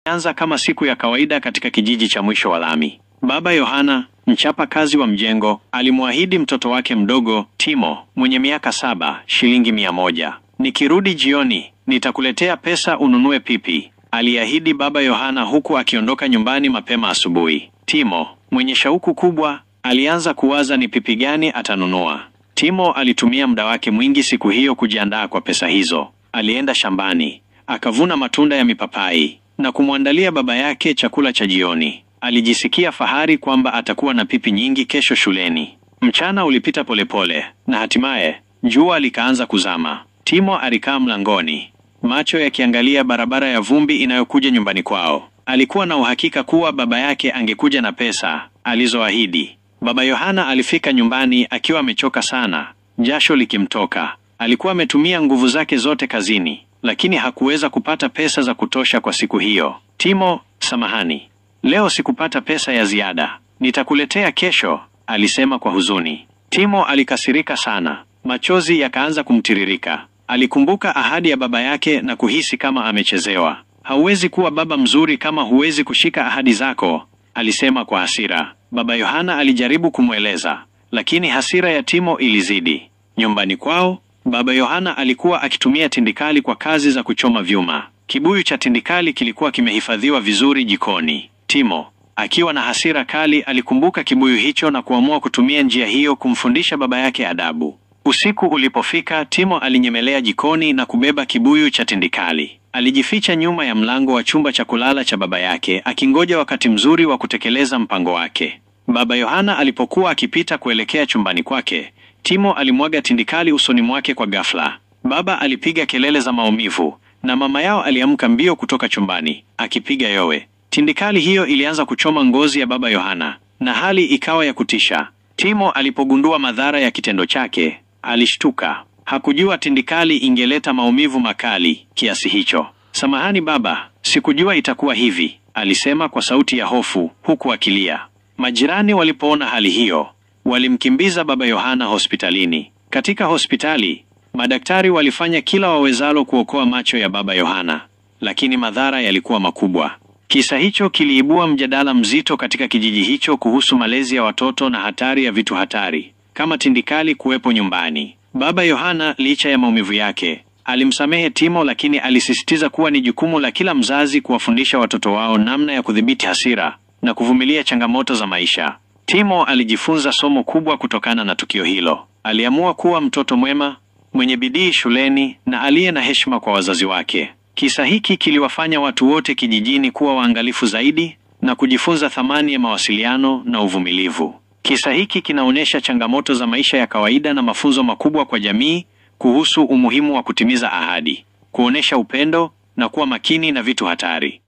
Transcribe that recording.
Anza kama siku ya kawaida katika kijiji cha mwisho wa lami. Baba Yohana, mchapa kazi wa mjengo, alimwahidi mtoto wake mdogo, Timo, mwenye miaka 7, shilingi 100. Nikirudi jioni, nitakuletea pesa ununue pipi, aliahidi Baba Yohana huku akiondoka nyumbani mapema asubuhi. Timo, mwenye shauku kubwa, alianza kuwaza ni pipi gani atanunua. Timo alitumia muda wake mwingi siku hiyo kujiandaa kwa pesa hizo. Alienda shambani, akavuna matunda ya mipapai na kumwandalia baba yake chakula cha jioni. Alijisikia fahari kwamba atakuwa na pipi nyingi kesho shuleni. Mchana ulipita polepole na hatimaye jua likaanza kuzama. Timo alikaa mlangoni, macho yakiangalia barabara ya vumbi inayokuja nyumbani kwao. Alikuwa na uhakika kuwa baba yake angekuja na pesa alizoahidi. Baba Yohana alifika nyumbani akiwa amechoka sana, jasho likimtoka. Alikuwa ametumia nguvu zake zote kazini, lakini hakuweza kupata pesa za kutosha kwa siku hiyo. Timo, samahani, leo sikupata pesa ya ziada. Nitakuletea kesho, alisema kwa huzuni. Timo alikasirika sana, machozi yakaanza kumtiririka. Alikumbuka ahadi ya baba yake na kuhisi kama amechezewa. Hauwezi kuwa baba mzuri kama huwezi kushika ahadi zako, alisema kwa hasira. Baba Yohana alijaribu kumweleza, lakini hasira ya Timo ilizidi. Nyumbani kwao, Baba Yohana alikuwa akitumia tindikali kwa kazi za kuchoma vyuma. Kibuyu cha tindikali kilikuwa kimehifadhiwa vizuri jikoni. Timo, akiwa na hasira kali, alikumbuka kibuyu hicho na kuamua kutumia njia hiyo kumfundisha baba yake adabu. Usiku ulipofika, Timo alinyemelea jikoni na kubeba kibuyu cha tindikali. Alijificha nyuma ya mlango wa chumba cha kulala cha baba yake, akingoja wakati mzuri wa kutekeleza mpango wake. Baba Yohana alipokuwa akipita kuelekea chumbani kwake, Timo alimwaga tindikali usoni mwake kwa ghafla. Baba alipiga kelele za maumivu, na mama yao aliamka mbio kutoka chumbani, akipiga yowe. Tindikali hiyo ilianza kuchoma ngozi ya Baba Yohana, na hali ikawa ya kutisha. Timo alipogundua madhara ya kitendo chake, alishtuka. Hakujua tindikali ingeleta maumivu makali kiasi hicho. Samahani baba, sikujua itakuwa hivi, alisema kwa sauti ya hofu huku akilia. Majirani walipoona hali hiyo, walimkimbiza Baba Yohana hospitalini. Katika hospitali, madaktari walifanya kila wawezalo kuokoa macho ya Baba Yohana, lakini madhara yalikuwa makubwa. Kisa hicho kiliibua mjadala mzito katika kijiji hicho kuhusu malezi ya watoto na hatari ya vitu hatari kama tindikali kuwepo nyumbani. Baba Yohana, licha ya maumivu yake, alimsamehe Timo, lakini alisisitiza kuwa ni jukumu la kila mzazi kuwafundisha watoto wao namna ya kudhibiti hasira na kuvumilia changamoto za maisha. Timo alijifunza somo kubwa kutokana na tukio hilo. Aliamua kuwa mtoto mwema, mwenye bidii shuleni na aliye na heshima kwa wazazi wake. Kisa hiki kiliwafanya watu wote kijijini kuwa waangalifu zaidi na kujifunza thamani ya mawasiliano na uvumilivu. Kisa hiki kinaonyesha changamoto za maisha ya kawaida na mafunzo makubwa kwa jamii kuhusu umuhimu wa kutimiza ahadi, kuonesha upendo na kuwa makini na vitu hatari.